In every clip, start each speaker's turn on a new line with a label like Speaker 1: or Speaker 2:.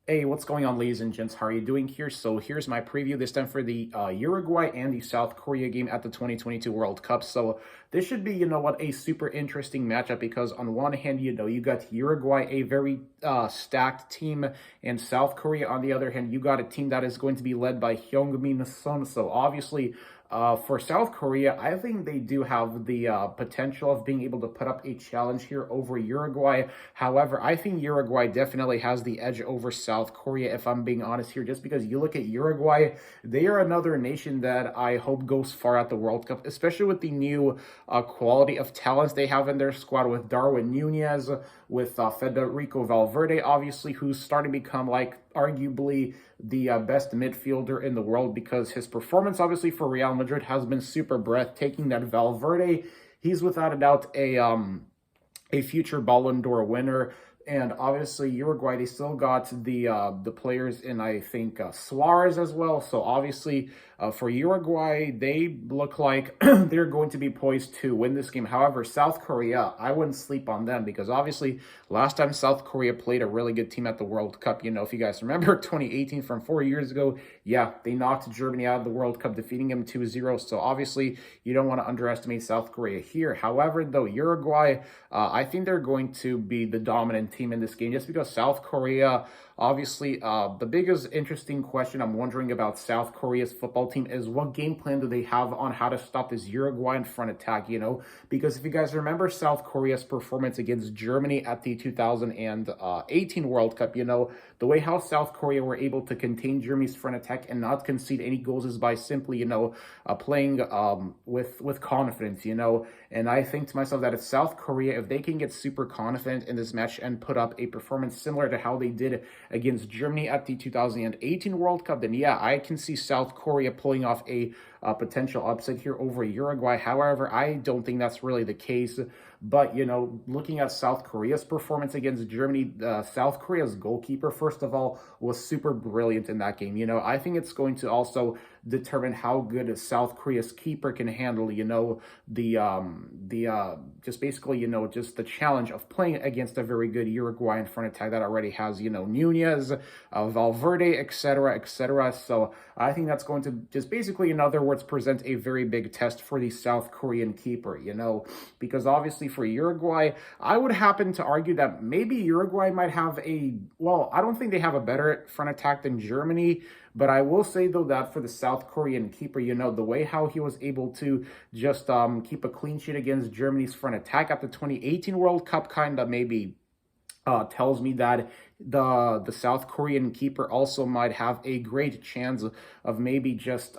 Speaker 1: Hey, what's going on, ladies and gents? How are you doing here? So here's my preview this time for the Uruguay and the South Korea game at the 2022 World Cup. So this should be, a super interesting matchup because on one hand, you got Uruguay, a very stacked team, and South Korea, on the other hand, you got a team that is going to be led by Heung-min Son. So obviously, for South Korea, I think they do have the potential of being able to put up a challenge here over Uruguay. However, I think Uruguay definitely has the edge over South Korea, if I'm being honest here, just because you look at Uruguay, they are another nation that I hope goes far at the World Cup, especially with the new quality of talents they have in their squad with Darwin Nunez, with Federico Valverde, obviously, who's starting to become like arguably the best midfielder in the world because his performance, obviously, for Real Madrid has been super breathtaking. That Valverde, he's without a doubt a future Ballon d'Or winner. And obviously, Uruguay, they still got the players in, I think, Suarez as well. So obviously, for Uruguay, they look like they're going to be poised to win this game. However, South Korea, I wouldn't sleep on them because obviously, last time South Korea played a really good team at the World Cup, if you guys remember 2018 from 4 years ago, yeah, they knocked Germany out of the World Cup, defeating them 2-0. So obviously, you don't want to underestimate South Korea here. However, though, Uruguay, I think they're going to be the dominant team in this game just because South Korea, obviously, the biggest interesting question I'm wondering about South Korea's football team is what game plan do they have on how to stop this Uruguayan front attack, because if you guys remember South Korea's performance against Germany at the 2018 World Cup, the way how South Korea were able to contain Germany's front attack and not concede any goals is by simply, playing with confidence, and I think to myself that if South Korea, if they can get super confident in this match and put up a performance similar to how they did against Germany at the 2018 World Cup, then yeah, I can see South Korea pulling off a potential upset here over Uruguay. However, I don't think that's really the case. But, looking at South Korea's performance against Germany, South Korea's goalkeeper, first of all, was super brilliant in that game. I think it's going to also determine how good South Korea's keeper can handle, just basically, just the challenge of playing against a very good Uruguayan front attack that already has, Nunez, Valverde, etc., etc. So I think that's going to just basically, in other words, present a very big test for the South Korean keeper, because obviously for Uruguay, I would happen to argue that maybe Uruguay might have I don't think they have a better front attack than Germany, but I will say, though, that for the South Korean keeper, the way how he was able to just keep a clean sheet against Germany's front attack at the 2018 World Cup kind of maybe tells me that the South Korean keeper also might have a great chance of maybe just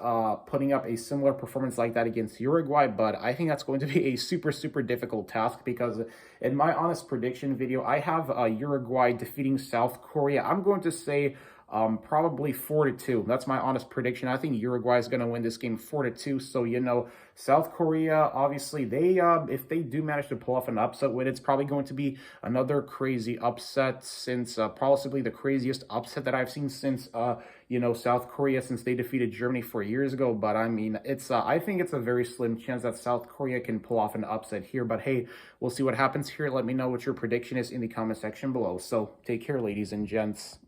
Speaker 1: putting up a similar performance like that against Uruguay. But I think that's going to be a super, super difficult task because in my honest prediction video, I have Uruguay defeating South Korea. I'm going to say probably 4-2. That's my honest prediction. I think Uruguay is going to win this game 4-2. So, South Korea, obviously, they if they do manage to pull off an upset win, it's probably going to be another crazy upset since possibly the craziest upset that I've seen since, South Korea, since they defeated Germany 4 years ago. But I mean, I think it's a very slim chance that South Korea can pull off an upset here. But hey, we'll see what happens here. Let me know what your prediction is in the comment section below. So take care, ladies and gents.